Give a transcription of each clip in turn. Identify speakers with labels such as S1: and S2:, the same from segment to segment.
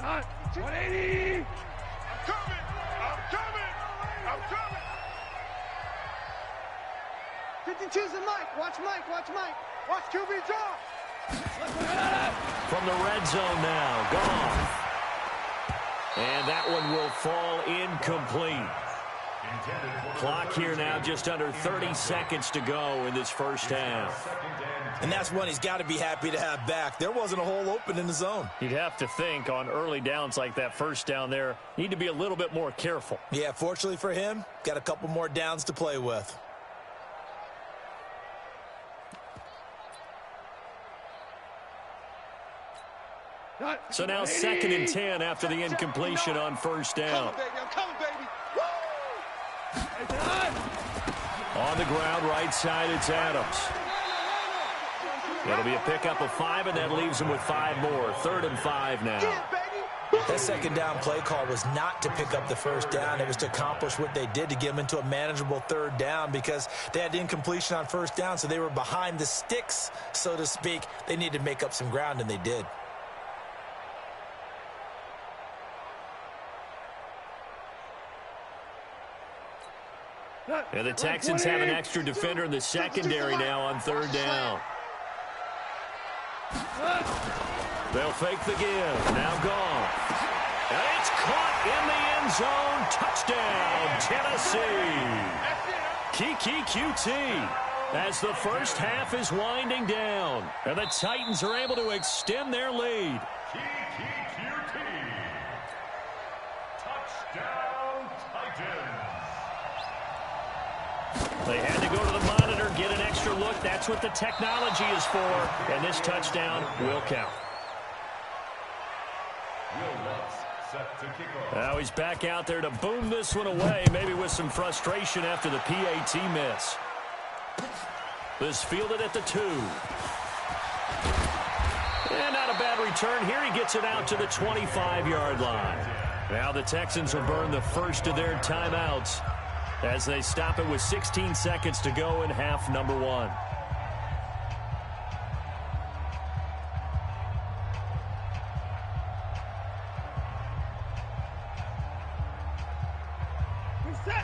S1: 180. I'm coming. I'm coming. I'm coming.
S2: 52's the Mike. Watch Mike. Watch Mike.
S1: Watch QB draw.
S3: From the red zone now, Goff. And that one will fall incomplete. Clock here now, just under 30 seconds to go in this first half.
S4: And that's one he's got to be happy to have back. There wasn't a hole open in the zone.
S3: You'd have to think on early downs like that first down there, need to be a little bit more careful.
S4: Yeah, fortunately for him, got a couple more downs to play with.
S3: So now 2nd and 10 after the incompletion on first down.
S1: I'm coming, baby. Woo!
S3: On the ground, right side, it's Adams. It'll be a pickup of 5, and that leaves him with 5 more. 3rd and 5 now.
S4: That second down play call was not to pick up the first down. It was to accomplish what they did to get them into a manageable 3rd down because they had incompletion on first down, so they were behind the sticks, so to speak. They needed to make up some ground, and they did.
S3: And the Texans have an extra defender in the secondary now on 3rd down. They'll fake the give. Now gone. And it's caught in the end zone. Touchdown, Tennessee. Kiki QT as the first half is winding down. And the Titans are able to extend their lead. They had to go to the monitor, get an extra look. That's what the technology is for. And this touchdown will count. Now he's back out there to boom this one away, maybe with some frustration after the PAT miss. This fielded at the 2. And not a bad return here. He gets it out to the 25-yard line. Now the Texans will burn the first of their timeouts as they stop it with 16 seconds to go in half number 1.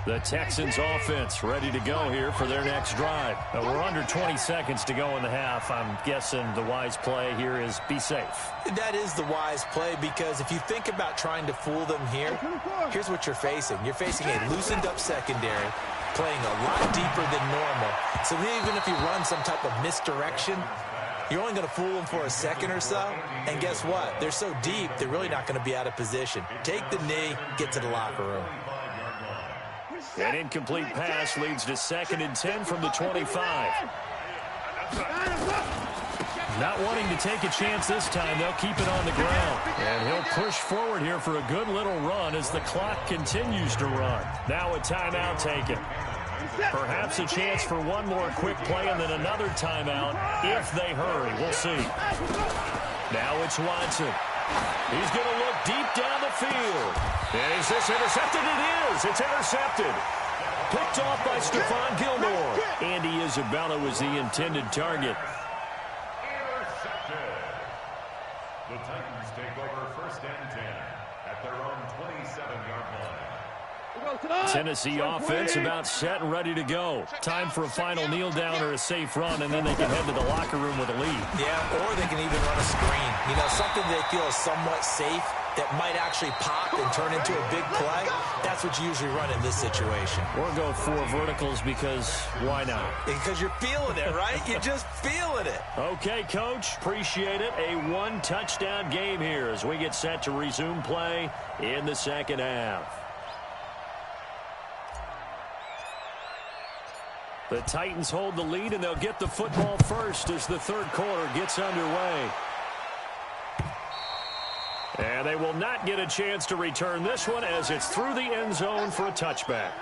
S3: The Texans offense ready to go here for their next drive. We're under 20 seconds to go in the half. I'm guessing the wise play here is be safe.
S4: That is the wise play because if you think about trying to fool them here, here's what you're facing. You're facing a loosened up secondary, playing a lot deeper than normal. So even if you run some type of misdirection, you're only going to fool them for a second or so. And guess what? They're so deep, they're really not going to be out of position. Take the knee, get to the locker room.
S3: An incomplete pass leads to 2nd and 10 from the 25. Not wanting to take a chance this time, they'll keep it on the ground. And he'll push forward here for a good little run as the clock continues to run. Now a timeout taken. Perhaps a chance for one more quick play and then another timeout if they hurry. We'll see. Now it's Watson. He's going to look deep down the field. And is this intercepted? It is. It's intercepted. Picked off by Stephon Gilmore. Andy Isabella was the intended target.
S5: Intercepted. The Titans take over 1st and 10 at their own 27-yard line.
S3: Tennessee offense about set and ready to go. Time for a final kneel down or a safe run, and then they can head to the locker room with a lead.
S4: Yeah, or they can even run a screen. You know, something they feel is somewhat safe that might actually pop and turn into a big play. That's what you usually run in this situation.
S3: Or go 4 verticals because why not?
S4: Because you're feeling it, right? You're just feeling it.
S3: Okay, Coach. Appreciate it. A 1-touchdown game here as we get set to resume play in the second half. The Titans hold the lead, and they'll get the football first as the 3rd quarter gets underway. And they will not get a chance to return this one as it's through the end zone for a touchback.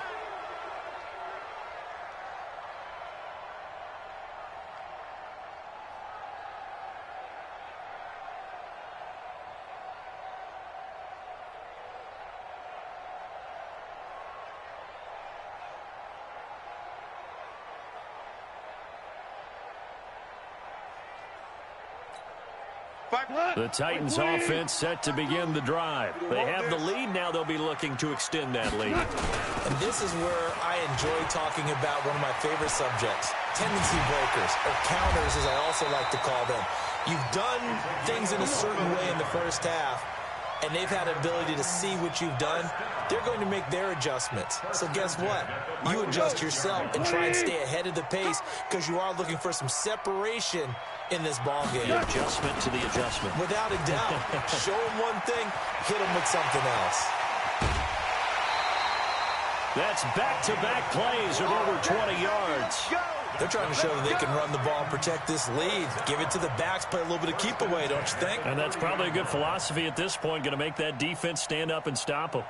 S3: The Titans offense set to begin the drive. They have the lead. Now they'll be looking to extend that lead.
S4: And this is where I enjoy talking about one of my favorite subjects, tendency breakers, or counters as I also like to call them. You've done things in a certain way in the first half, and they've had an ability to see what you've done. They're going to make their adjustments. So guess what? You adjust yourself and try and stay ahead of the pace because you are looking for some separation in this ball game.
S3: The adjustment to the adjustment.
S4: Without a doubt. Show them one thing, hit them with something else.
S3: That's back-to-back plays of over 20 yards.
S4: They're trying to show that they can run the ball and protect this lead. Give it to the backs, play a little bit of keep away, don't you think?
S3: And that's probably a good philosophy at this point, going to make that defense stand up and stop them.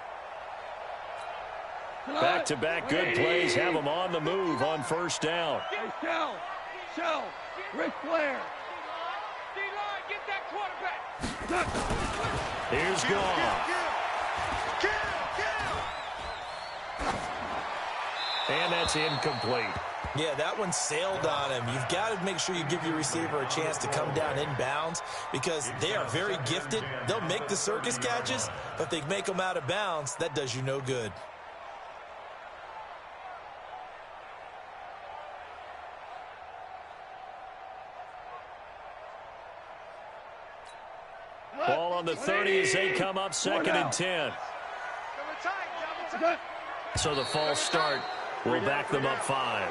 S3: Back-to-back good plays have them on the move on first down.
S2: Shell, Ric Flair.
S1: D-line, get that quarterback.
S3: Here's Goff. And that's incomplete.
S4: Yeah, that one sailed on him. You've got to make sure you give your receiver a chance to come down inbounds because they are very gifted. They'll make the circus catches, but if they make them out of bounds, that does you no good.
S3: Ball on the 30 as they come up 2nd and 10. So the false start will back them up 5.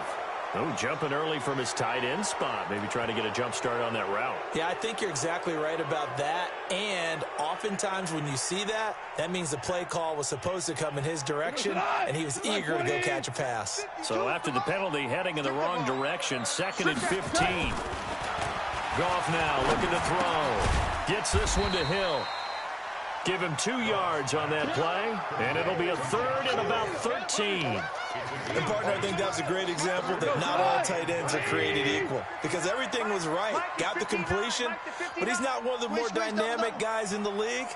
S3: Oh, jumping early from his tight end spot. Maybe trying to get a jump start on that route.
S4: Yeah, I think you're exactly right about that. And oftentimes when you see that, that means the play call was supposed to come in his direction, and he was eager to go catch a pass.
S3: So after the penalty, heading in the wrong direction, 2nd and 15. Goff now looking to throw. Gets this one to Hill. Give him 2 yards on that play, and it'll be a 3rd and about 13.
S4: And, partner, I think that's a great example that not all tight ends are created equal because everything was right. Got the completion, but he's not one of the more dynamic guys in the league.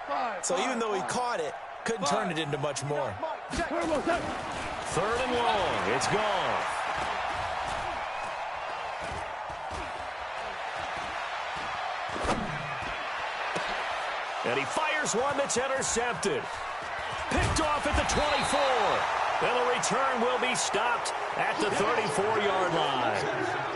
S4: So even though he caught it, couldn't turn it into much more.
S3: 3rd and long. It's gone. And he fires one that's intercepted. Picked off at the 24. And the return will be stopped at the 34-yard line.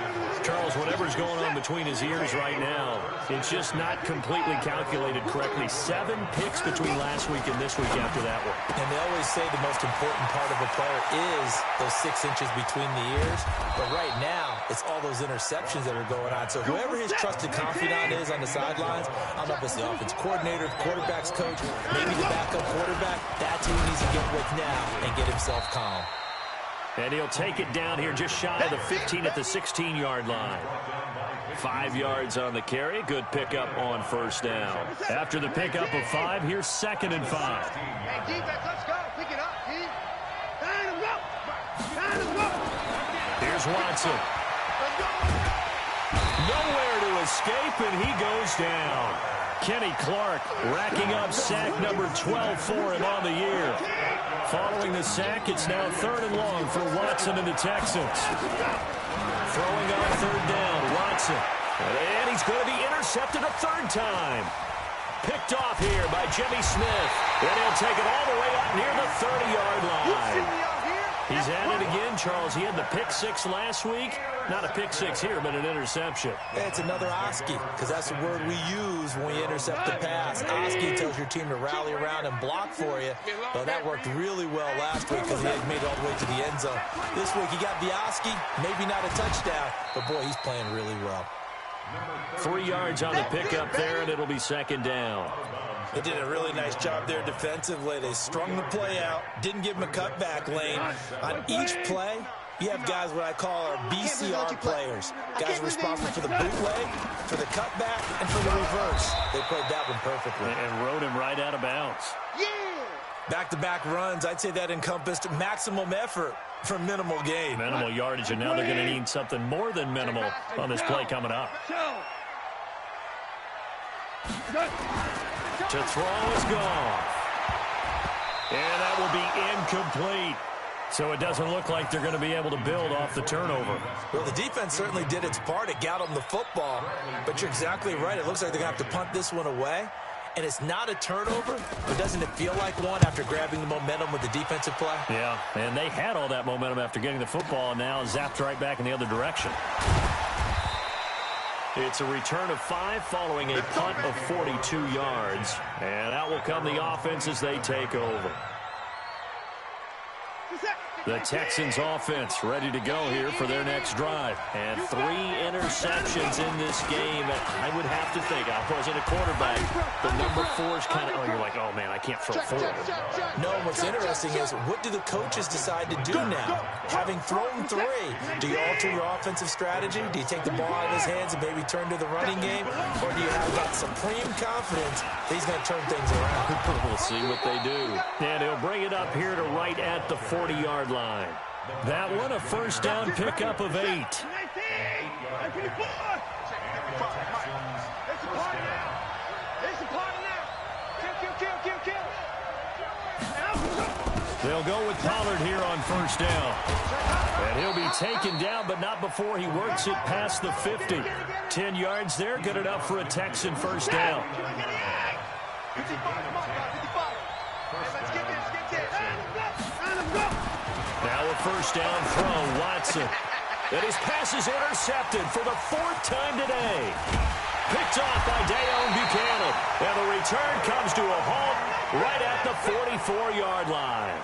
S3: Charles, whatever's going on between his ears right now, it's just not completely calculated correctly. 7 picks between last week and this week after that one.
S4: And they always say the most important part of a player is those 6 inches between the ears. But right now, it's all those interceptions that are going on. So whoever his trusted confidant is on the sidelines, I don't know if it's the offense coordinator, the quarterback's coach, maybe the backup quarterback, that's who he needs to get with now and get himself calm.
S3: And he'll take it down here just shy of the 15 at the 16-yard line. 5 yards on the carry. Good pickup on first down. After the pickup of 5, here's 2nd and 5.
S2: Hey, defense, let's go. Pick it up, D. Time to go. Time to go.
S3: Here's Watson. Nowhere to escape, and he goes down. Kenny Clark racking up sack number 12 for him on the year. Following the sack, it's now 3rd and long for Watson and the Texans. Throwing on 3rd down, Watson. And he's going to be intercepted a 3rd time. Picked off here by Jimmy Smith. And he'll take it all the way up near the 30-yard line. He's at it again, Charles. He had the pick 6 last week. Not a pick 6 here, but an interception.
S4: Yeah, it's another Oski, because that's the word we use when we intercept the pass. Oski tells your team to rally around and block for you. Well, that worked really well last week because he had made it all the way to the end zone. This week he got the Oski, maybe not a touchdown, but boy, he's playing really well.
S3: 3 yards on the pickup there, and it'll be 2nd down.
S4: They did a really nice job there defensively. They strung the play out, didn't give him a cutback lane. On each play, you have guys what I call our BCR players. Guys responsible for the bootleg, for the cutback, and for the reverse. They played that one perfectly.
S3: And rode him right out of bounds.
S2: Yeah.
S4: Back-to-back runs, I'd say that encompassed maximum effort for minimal gain.
S3: Minimal yardage, and now they're going to need something more than minimal on this play coming up. To throw is gone. And that will be incomplete. So it doesn't look like they're going to be able to build off the turnover.
S4: Well, the defense certainly did its part. It got them the football. But you're exactly right. It looks like they're going to have to punt this one away. And it's not a turnover, but doesn't it feel like one after grabbing the momentum with the defensive play?
S3: Yeah, and they had all that momentum after getting the football, and now zapped right back in the other direction. It's a return of 5 following a punt of 42 yards. And out will come the offense as they take over. The Texans offense ready to go here for their next drive. And 3 interceptions in this game. I would have to think, I wasn't a quarterback, the number 4 is kind of, you're like, oh man, I can't throw 4.
S4: No, what's interesting is, what do the coaches decide to do now? Having thrown 3, do you alter your offensive strategy? Do you take the ball out of his hands and maybe turn to the running game? Or do you have that supreme confidence that he's going to turn things around?
S3: We'll see what they do. And he'll bring it up here to right at the 40-yard line. That one, a first down pickup of 8. They'll go with Pollard here on first down. And he'll be taken down, but not before he works it past the 50. 10 yards there, good enough for a Texan first down. Now a first down throw, Watson. And his pass is intercepted for the 4th time today. Picked off by Dayon Buchanan. And the return comes to a halt right at the 44-yard line.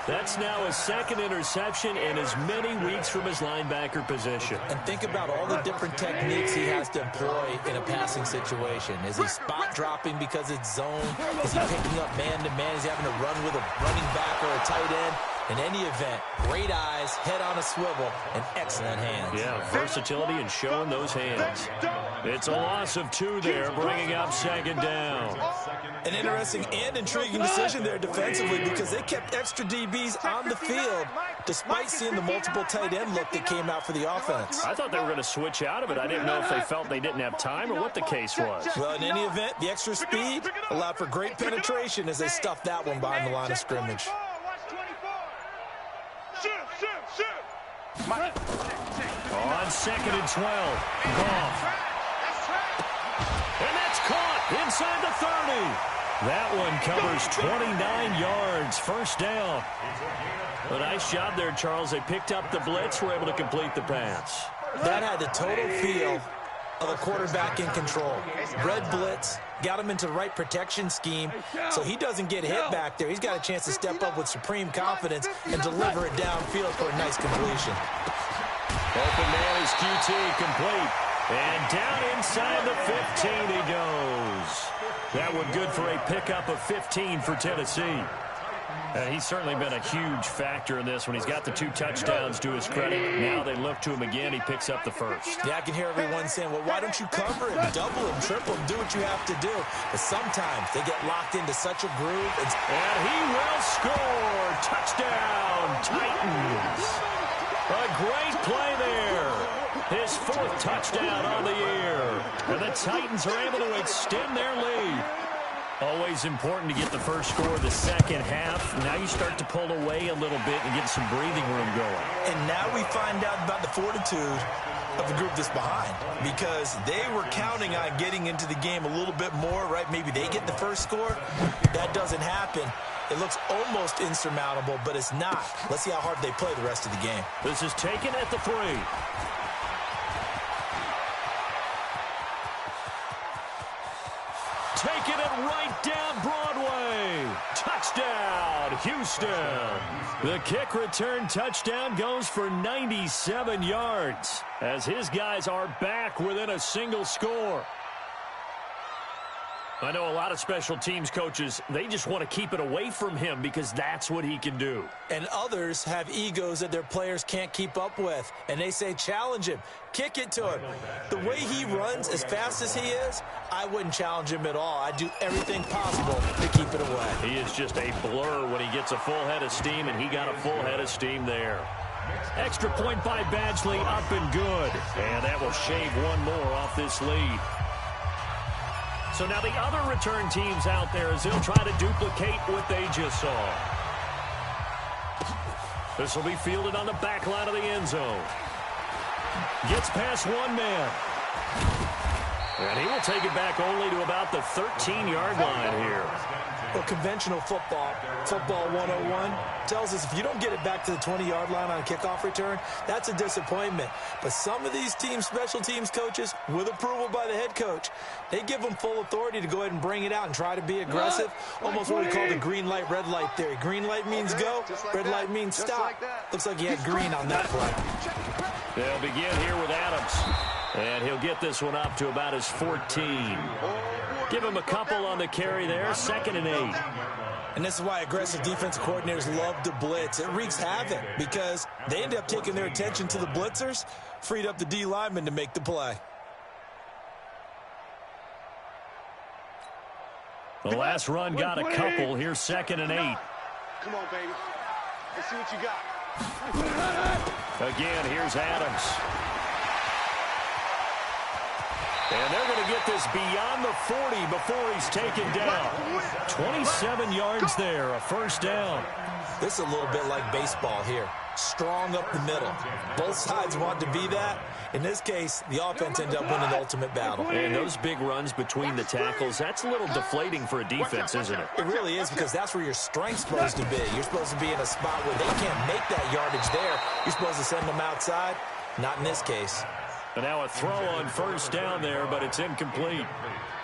S3: That's now his 2nd interception in as many weeks from his linebacker position.
S4: And think about all the different techniques he has to employ in a passing situation. Is he spot dropping because it's zone? Is he picking up man-to-man? Is he having to run with a running back or a tight end? In any event, great eyes, head on a swivel, and excellent hands.
S3: Yeah, versatility and showing those hands. It's a loss of 2 there, bringing up 2nd down.
S4: An interesting and intriguing decision there defensively, because they kept extra DBs on the field despite seeing the multiple tight end look that came out for the offense.
S3: I thought they were going to switch out of it. I didn't know if they felt they didn't have time or what the case was.
S4: Well, in any event, the extra speed allowed for great penetration as they stuffed that one behind the line of scrimmage.
S3: On 2nd and 12, Goff. And that's caught inside the 30. That one covers 29 yards, first down. A nice job there, Charles. They picked up the blitz, were able to complete the pass.
S4: That had the total feel of a quarterback in control. Red blitz, got him into the right protection scheme, so he doesn't get hit back there. He's got a chance to step up with supreme confidence and deliver it downfield for a nice completion.
S3: Open man is QT, complete. And down inside the 15 he goes. That one good for a pickup of 15 for Tennessee. He's certainly been a huge factor in this when he's got the 2 touchdowns to his credit. Now they look to him again. He picks up the first.
S4: Yeah, I can hear everyone saying, well, why don't you cover him, double him, triple him, do what you have to do. But sometimes they get locked into such a groove.
S3: And he will score. Touchdown, Titans. A great play there. His 4th touchdown on the year. And the Titans are able to extend their lead. Always important to get the first score of the second half. Now you start to pull away a little bit and get some breathing room going.
S4: And now we find out about the fortitude of the group that's behind, because they were counting on getting into the game a little bit more, right? Maybe they get the first score. That doesn't happen. It looks almost insurmountable, but it's not. Let's see how hard they play the rest of the game.
S3: This is taken at the 3. Taking it right down Broadway. Touchdown, Houston. The kick return touchdown goes for 97 yards as his guys are back within a single score. I know a lot of special teams coaches, they just want to keep it away from him because that's what he can do.
S4: And others have egos that their players can't keep up with. And they say, challenge him, kick it to him. The way he runs, as fast as he is, I wouldn't challenge him at all. I'd do everything possible to keep it away.
S3: He is just a blur when he gets a full head of steam, and he got a full head of steam there. Extra point by Badgley, up and good. And that will shave one more off this lead. So now the other return teams out there as they'll try to duplicate what they just saw. This will be fielded on the back line of the end zone. Gets past one man. And he will take it back only to about the 13-yard line here.
S4: Well, conventional football 101, tells us if you don't get it back to the 20-yard line on a kickoff return, that's a disappointment. But some of these special teams coaches, with approval by the head coach, they give them full authority to go ahead and bring it out and try to be aggressive. Almost what we call the green light, red light theory. Green light means go, red light means stop. Looks like he had green on that play.
S3: They'll begin here with Adams. And he'll get this one up to about his 14. Give him a couple on the carry there, 2nd and 8.
S4: And this is why aggressive defensive coordinators love to blitz. It wreaks havoc because they end up taking their attention to the blitzers, freed up the D lineman to make the play.
S3: The last run got a couple. Here's 2nd and 8.
S2: Come on, baby. Let's see what you got.
S3: Again, here's Adams. And they're going to get this beyond the 40 before he's taken down. 27 yards there, a first down.
S4: This is a little bit like baseball here. Strong up the middle. Both sides want to be that. In this case, the offense ended up winning the ultimate battle.
S3: And those big runs between the tackles, that's a little deflating for a defense, isn't it?
S4: It really is, because that's where your strength's supposed to be. You're supposed to be in a spot where they can't make that yardage there. You're supposed to send them outside. Not in this case.
S3: And now a throw on first down there, but it's incomplete.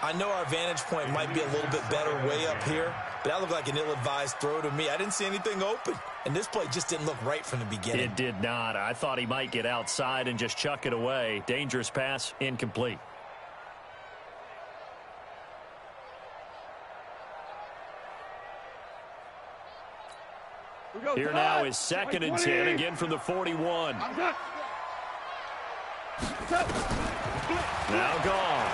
S4: I know our vantage point might be a little bit better way up here, but that looked like an ill-advised throw to me. I didn't see anything open, and this play just didn't look right from the beginning.
S3: It did not. I thought he might get outside and just chuck it away. Dangerous pass, incomplete. Here now is 2nd and 10, again from the 41. Now gone.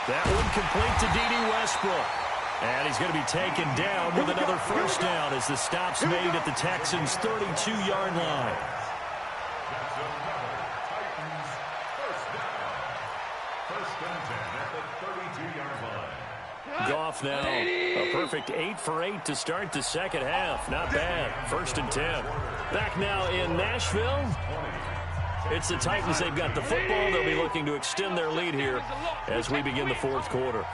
S3: That one complete to D.D. Westbrook. And he's going to be taken down with another first down as the stop's made at the Texans' 32-yard line. Goff now, a perfect 8 for 8 to start the second half. Not bad. 1st and 10. Back now in Nashville. It's the Titans. They've got the football. They'll be looking to extend their lead here as we begin the 4th quarter.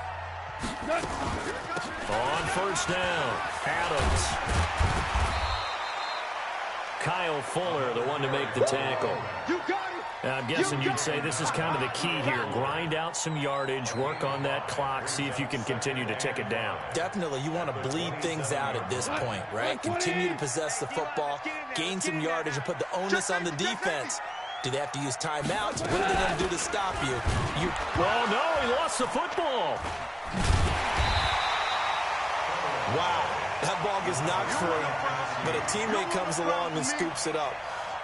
S3: On first down, Adams. Kyle Fuller, the one to make the tackle. I'm guessing you'd say this is kind of the key here. Grind out some yardage, work on that clock, see if you can continue to tick it down.
S4: Definitely, you want to bleed things out at this point, right? Continue to possess the football, gain some yardage, and put the onus on the defense. Do they have to use timeouts? What are they going to do to stop you?
S3: Well, no, he lost the football.
S4: Wow, that ball gets knocked free, but a teammate comes along and scoops it up.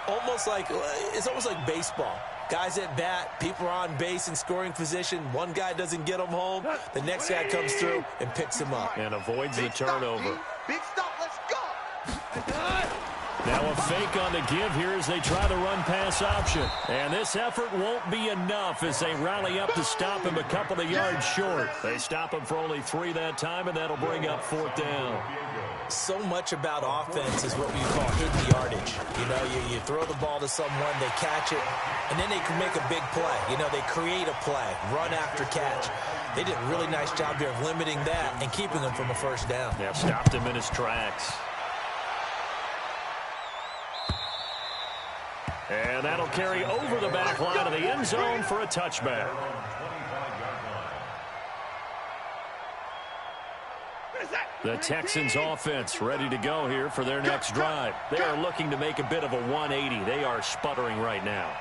S4: It's almost like baseball. Guys at bat, people are on base in scoring position. One guy doesn't get him home. The next guy comes through and picks him up.
S3: And avoids the turnover.
S2: Big stop, let's go.
S3: Now a fake on the give here as they try the run-pass option. And this effort won't be enough as they rally up to stop him a couple of yards short. They stop him for only 3 that time, and that'll bring up 4th down.
S4: So much about offense is what we call hidden yardage. You know, you throw the ball to someone, they catch it, and then they can make a big play. You know, they create a play, run after catch. They did a really nice job here of limiting that and keeping him from a first down.
S3: Yeah, stopped him in his tracks. And that'll carry over the back line of the end zone for a touchback. The Texans offense ready to go here for their next drive. They are looking to make a bit of a 180. They are sputtering right now.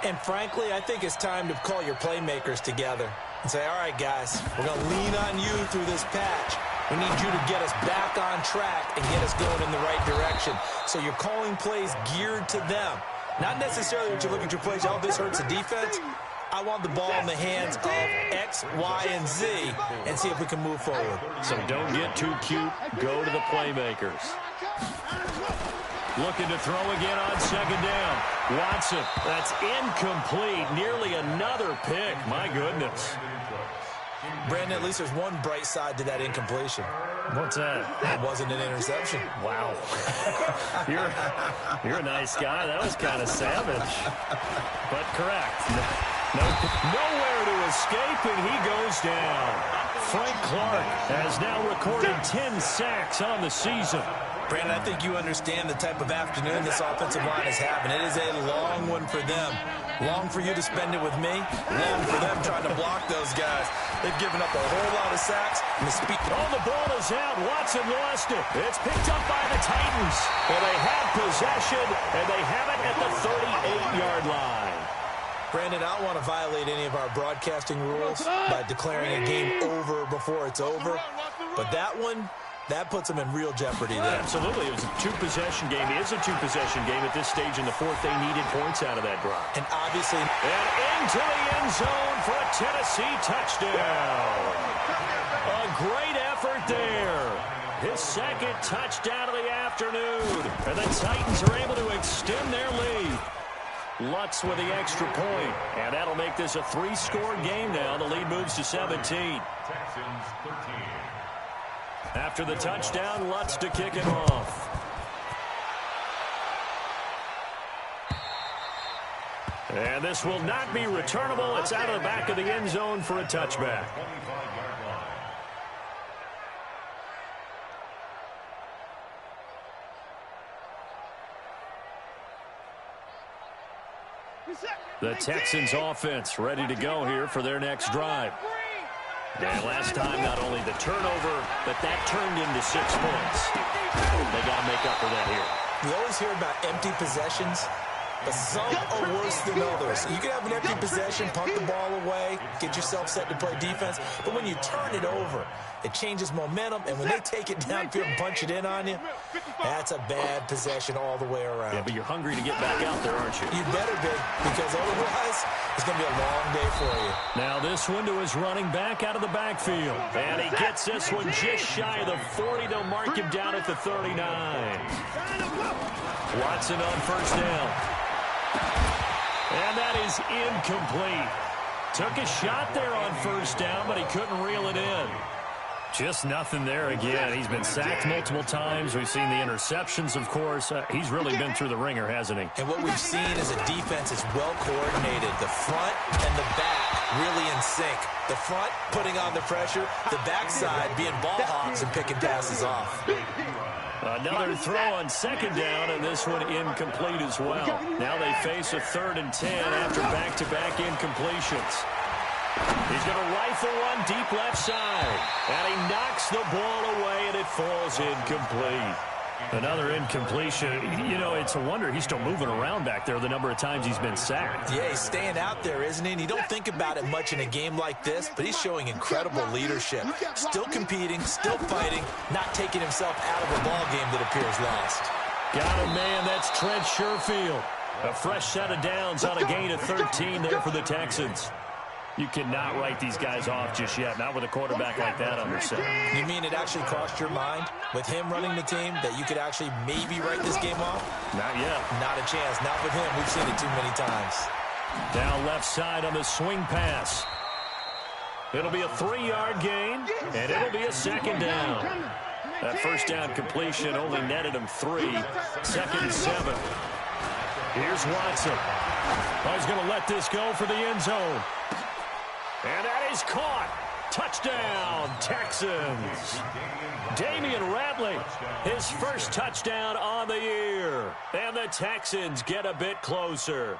S4: And frankly, I think it's time to call your playmakers together and say, all right, guys, we're going to lean on you through this patch. We need you to get us back on track and get us going in the right direction. So you're calling plays geared to them. Not necessarily that you look at your plays, oh, this hurts the defense. I want the ball in the hands of X, Y, and Z and see if we can move forward.
S3: So don't get too cute. Go to the playmakers. Looking to throw again on second down. Watson, that's incomplete. Nearly another pick. My goodness.
S4: Brandon, at least there's one bright side to that incompletion.
S3: What's that?
S4: It wasn't an interception.
S3: Wow. You're a nice guy. That was kind of savage. But correct. Nowhere to escape, and he goes down. Frank Clark has now recorded 10 sacks on the season.
S4: Brandon, I think you understand the type of afternoon this offensive line is having. It is a long one for them. Long for you to spend it with me. Long for them trying to block those guys. They've given up a whole lot of sacks. And
S3: the ball is out. Watson lost it. It's picked up by the Titans. And they have possession, and they have it at the 38-yard line.
S4: Brandon, I don't want to violate any of our broadcasting rules by declaring a game over before it's over. But that one, that puts them in real jeopardy there.
S3: Absolutely. It was a two-possession game. It is a two-possession game at this stage in the fourth. They needed points out of that drive.
S4: And obviously...
S3: And into the end zone for a Tennessee touchdown. A great effort there. His second touchdown of the afternoon. And the Titans are able to extend their lead. Lutz with the extra point. And that'll make this a three-score game now. The lead moves to 17.
S5: Texans 13.
S3: After the touchdown, Lutz to kick him off. And this will not be returnable. It's out of the back of the end zone for a touchback.
S5: 25-yard line.
S3: The Texans offense ready to go here for their next drive. And last time, not only the turnover, but that turned into 6 points. They got to make up for that here.
S4: We always hear about empty possessions, but some are worse than others. You can have an empty possession, punt the ball away, get yourself set to play defense, but when you turn it over, it changes momentum, and when they take it downfield and punch it in on you, that's a bad possession all the way around.
S3: Yeah, but you're hungry to get back out there, aren't you?
S4: You better be, because otherwise, it's going to be a long day for you.
S3: Now this one to his running back out of the backfield. And he gets this one just shy of the 40. They'll mark him down at the 39. Watson on first down. And that is incomplete. Took a shot there on first down, but he couldn't reel it in. Just nothing there again. He's been sacked multiple times. We've seen the interceptions, of course. He's really been through the ringer, hasn't he?
S4: And what we've seen is a defense that's well coordinated. The front and the back really in sync. The front putting on the pressure. The backside being ball hawks and picking passes off.
S3: Another throw on second down, and this one incomplete as well. Now they face a 3rd and 10 after back-to-back incompletions. He's going to rifle one deep left side. And he knocks the ball away, and it falls incomplete. Another incompletion. You know, it's a wonder he's still moving around back there the number of times he's been sacked.
S4: Yeah, he's staying out there, isn't he? And you don't think about it much in a game like this, but he's showing incredible leadership. Still competing, still fighting, not taking himself out of a ball game that appears lost.
S3: Got a man, that's Trent Sherfield. A fresh set of downs on a gain of 13 there for the Texans. You cannot write these guys off just yet, not with a quarterback like that under center.
S4: You mean it actually crossed your mind with him running the team that you could actually maybe write this game off?
S3: Not yet.
S4: Not a chance. Not with him. We've seen it too many times.
S3: Down left side on the swing pass. It'll be a 3-yard gain, and it'll be a second down. That first down completion only netted him 3. Second and 7. Here's Watson. Oh, he's going to let this go for the end zone. And that is caught. Touchdown, Texans. Damian Ratley, his first touchdown on the year. And the Texans get a bit closer.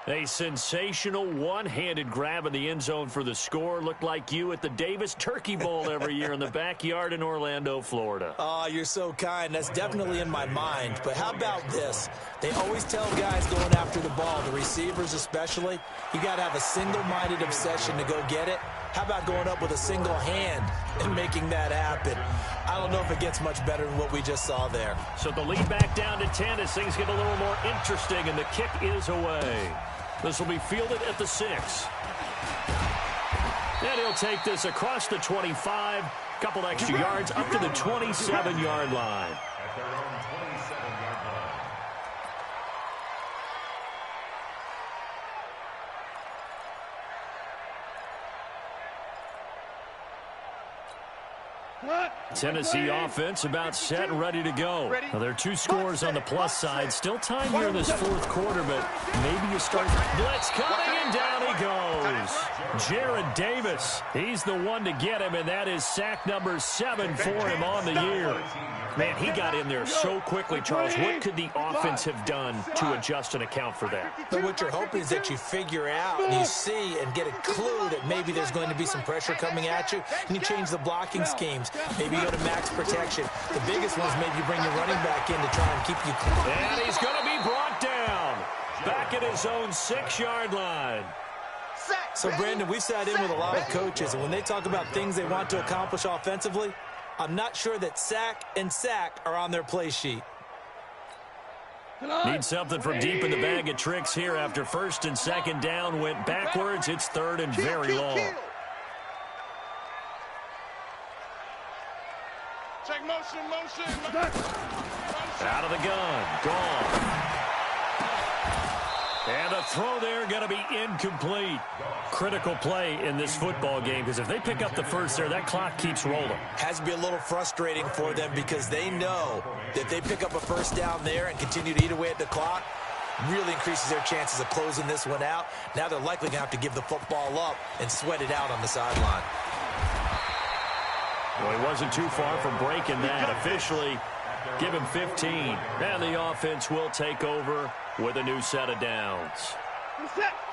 S3: A sensational one-handed grab in the end zone for the score. Looked like you at the Davis Turkey Bowl every year in the backyard in Orlando, Florida.
S4: Oh, you're so kind. That's definitely in my mind. But how about this? They always tell guys going after the ball, the receivers especially, you got to have a single-minded obsession to go get it. How about going up with a single hand and making that happen? I don't know if it gets much better than what we just saw there.
S3: So the lead back down to 10 as things get a little more interesting, and the kick is away. This will be fielded at the 6. And he'll take this across the 25, couple extra yards up to the 27-yard line.
S5: At their own 27-yard line.
S3: Tennessee offense about set and ready to go. Now, there are two scores on the plus side. Still time here in this fourth quarter, but maybe you start. Blitz coming, and down he goes. Jared Davis, he's the one to get him, and that is sack number 7 for him on the year. Man, he got in there so quickly, Charles. What could the offense have done to adjust and account for that?
S4: But what you're hoping is that you figure out and you see and get a clue that maybe there's going to be some pressure coming at you, and you change the blocking schemes. Maybe you go to max protection. The biggest one is maybe you bring your running back in to try and keep you clean.
S3: And he's going to be brought down back at his own 6-yard line.
S4: So, Brandon, we've sat in with a lot of coaches, and when they talk about things they want to accomplish offensively, I'm not sure that sack and sack are on their play sheet.
S3: Need something from deep in the bag of tricks here after first and second down went backwards. It's third and very long.
S1: Check motion.
S3: Out of the gun. Gone. And a throw there going to be incomplete. Critical play in this football game, because if they pick up the first there, that clock keeps rolling.
S4: Has to be a little frustrating for them because they know that they pick up a first down there and continue to eat away at the clock, really increases their chances of closing this one out. Now they're likely going to have to give the football up and sweat it out on the sideline.
S3: Well, he wasn't too far from breaking that. Officially, give him 15. And the offense will take over with a new set of downs.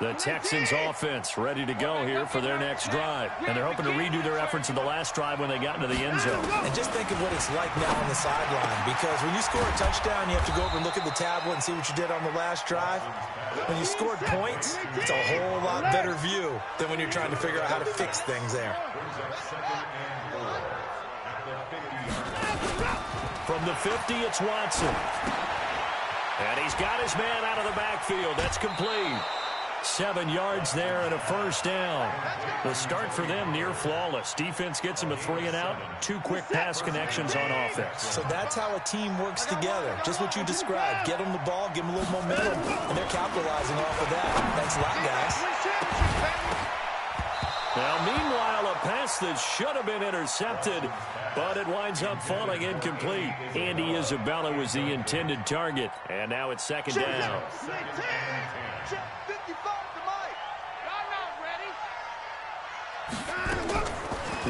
S3: The Texans offense ready to go here for their next drive. And they're hoping to redo their efforts in the last drive when they got into the end zone.
S4: And just think of what it's like now on the sideline, because when you score a touchdown, you have to go over and look at the tablet and see what you did on the last drive. When you scored points, it's a whole lot better view than when you're trying to figure out how to fix things there.
S3: From the 50, it's Watson. And he's got his man out of the backfield. That's complete. 7 yards there and a first down. The start for them near flawless. Defense gets them a 3-and-out. 2 quick pass connections on offense.
S4: So that's how a team works together. Just what you described. Get them the ball, give them a little momentum, and they're capitalizing off of that. Thanks a lot, guys.
S3: Now, meanwhile, a pass that should have been intercepted, but it winds up falling incomplete. Andy Isabella was the intended target, and now it's second down.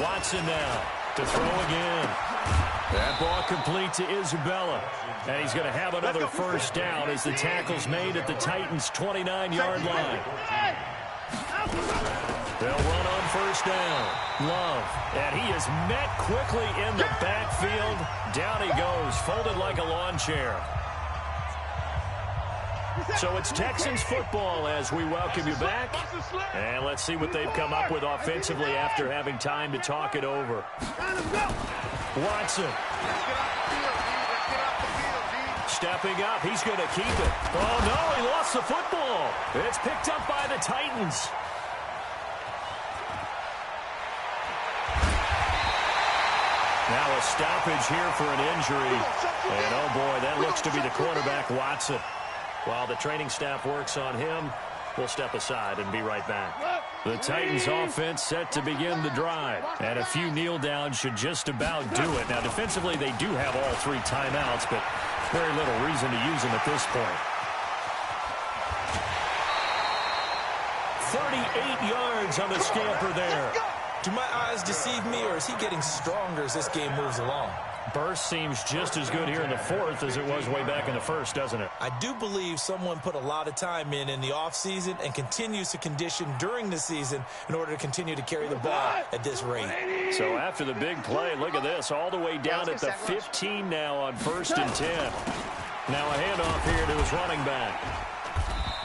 S3: Watson now to throw again. That ball complete to Isabella. And he's going to have another first down as the tackle's made at the Titans' 29-yard line. They'll run on first down. Love. And he is met quickly in the backfield. Down he goes, folded like a lawn chair. So it's Texans football as we welcome you back. And let's see what they've come up with offensively after having time to talk it over. Watson. Stepping up. He's going to keep it. Oh, no, he lost the football. It's picked up by the Titans. Now a stoppage here for an injury. And, oh, boy, that looks to be the quarterback, Watson. While the training staff works on him, we'll step aside and be right back. The Titans offense set to begin the drive. And a few kneel downs should just about do it. Now, defensively, they do have all 3 timeouts, but very little reason to use them at this point. 38 yards on the scamper there.
S4: Do my eyes deceive me, or is he getting stronger as this game moves along?
S3: Burst seems just as good here in the fourth as it was way back in the first, doesn't it?
S4: I do believe someone put a lot of time in the offseason and continues to condition during the season in order to continue to carry the ball at this rate.
S3: So after the big play, look at this, all the way down at the 15 now on 1st and 10. Now a handoff here to his running back.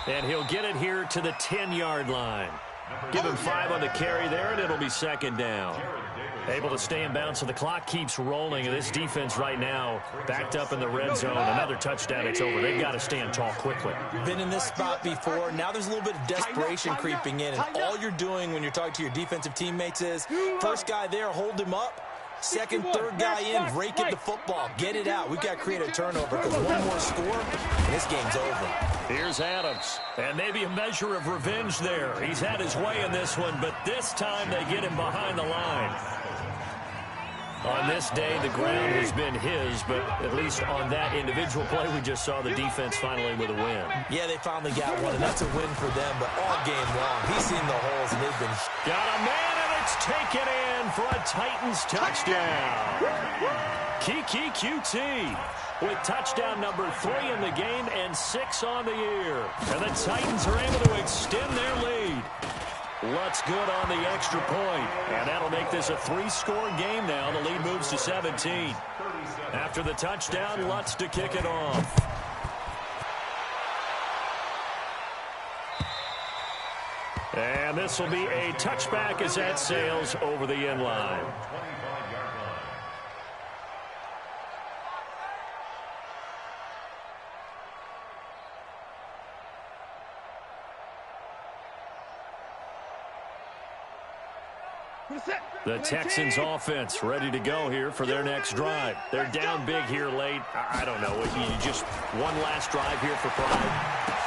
S3: And he'll get it here to the 10-yard line. Give him 5 on the carry there, and it'll be second down. Able to stay in bounds, so the clock keeps rolling. And this defense right now backed up in the red zone. Another touchdown, it's over. They've got to stand tall quickly.
S4: Been in this spot before. Now there's a little bit of desperation creeping in. And all you're doing when you're talking to your defensive teammates is, first guy there, hold him up. Second, third guy in, rake at the football. Get it out. We've got to create a turnover because one more score, and this game's over.
S3: Here's Adams. And maybe a measure of revenge there. He's had his way in this one, but this time they get him behind the line. On this day, the ground has been his, but at least on that individual play, we just saw the defense finally with a win.
S4: Yeah, they finally got one, and that's a win for them, but all game long, he's seen the holes, and they've been...
S3: Got a man, and it's taken in for a Titans touchdown. Kiki QT with touchdown number 3 in the game and 6 on the year. And the Titans are able to extend their lead. Lutz good on the extra point, and that'll make this a 3-score game now. The lead moves to 17. After the touchdown, Lutz to kick it off. And this will be a touchback as that sails over the end line. The Texans offense ready to go here for their next drive. They're down big here late. I don't know. You just one last drive here for pride.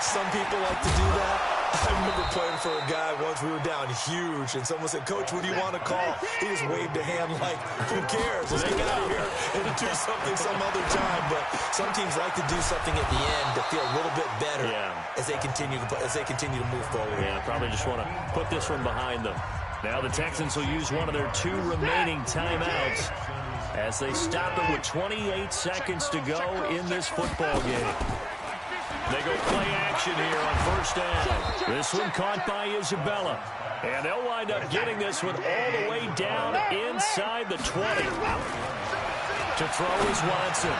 S4: Some people like to do that. I remember playing for a guy once. We were down huge, and someone said, "Coach, what do you want to call?" He just waved a hand like, who cares? Let's get out of here and do something some other time. But some teams like to do something at the end to feel a little bit better as they continue to move forward.
S3: Yeah, probably just want to put this one behind them. Now the Texans will use one of their 2 remaining timeouts as they stop it with 28 seconds to go in this football game. They go play action here on first down. This one caught by Isabella. And they'll wind up getting this one all the way down inside the 20. To throw is Watson.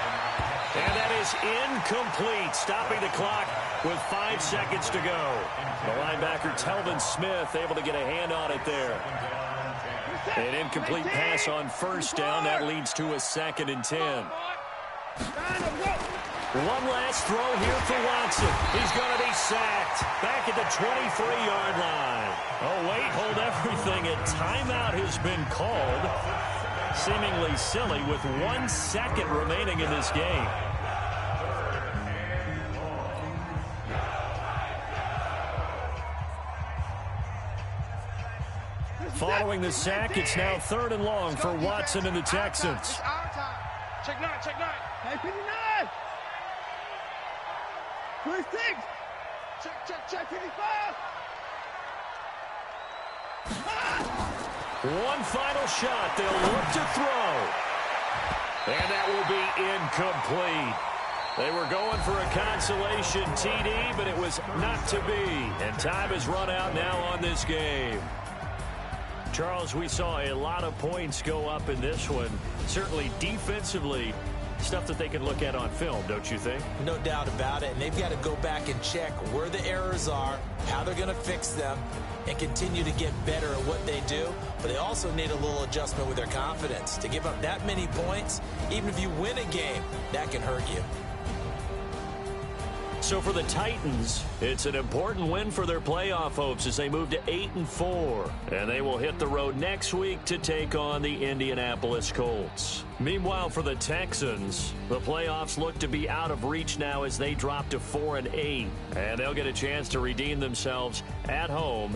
S3: And that is incomplete, stopping the clock with 5 seconds to go. The linebacker, Telvin Smith, able to get a hand on it there. An incomplete pass on first down. That leads to a 2nd and 10. One last throw here for Watson. He's going to be sacked. Back at the 23-yard line. Oh, wait, hold everything. A timeout has been called. Seemingly silly with 1 second remaining in this game. Following the sack, it's now 3rd and long for Watson and the Texans.
S2: Check 9, check 9. Hey, 59. 26. Check 55.
S3: One final shot. They'll look to throw. And that will be incomplete. They were going for a consolation TD, but it was not to be. And time has run out now on this game. Charles, we saw a lot of points go up in this one. Certainly defensively, stuff that they can look at on film, don't you think?
S4: No doubt about it. And they've got to go back and check where the errors are, how they're going to fix them, and continue to get better at what they do. But they also need a little adjustment with their confidence. To give up that many points, even if you win a game, that can hurt you.
S3: So for the Titans, it's an important win for their playoff hopes as they move to 8-4. And they will hit the road next week to take on the Indianapolis Colts. Meanwhile, for the Texans, the playoffs look to be out of reach now as they drop to 4-8. And they'll get a chance to redeem themselves at home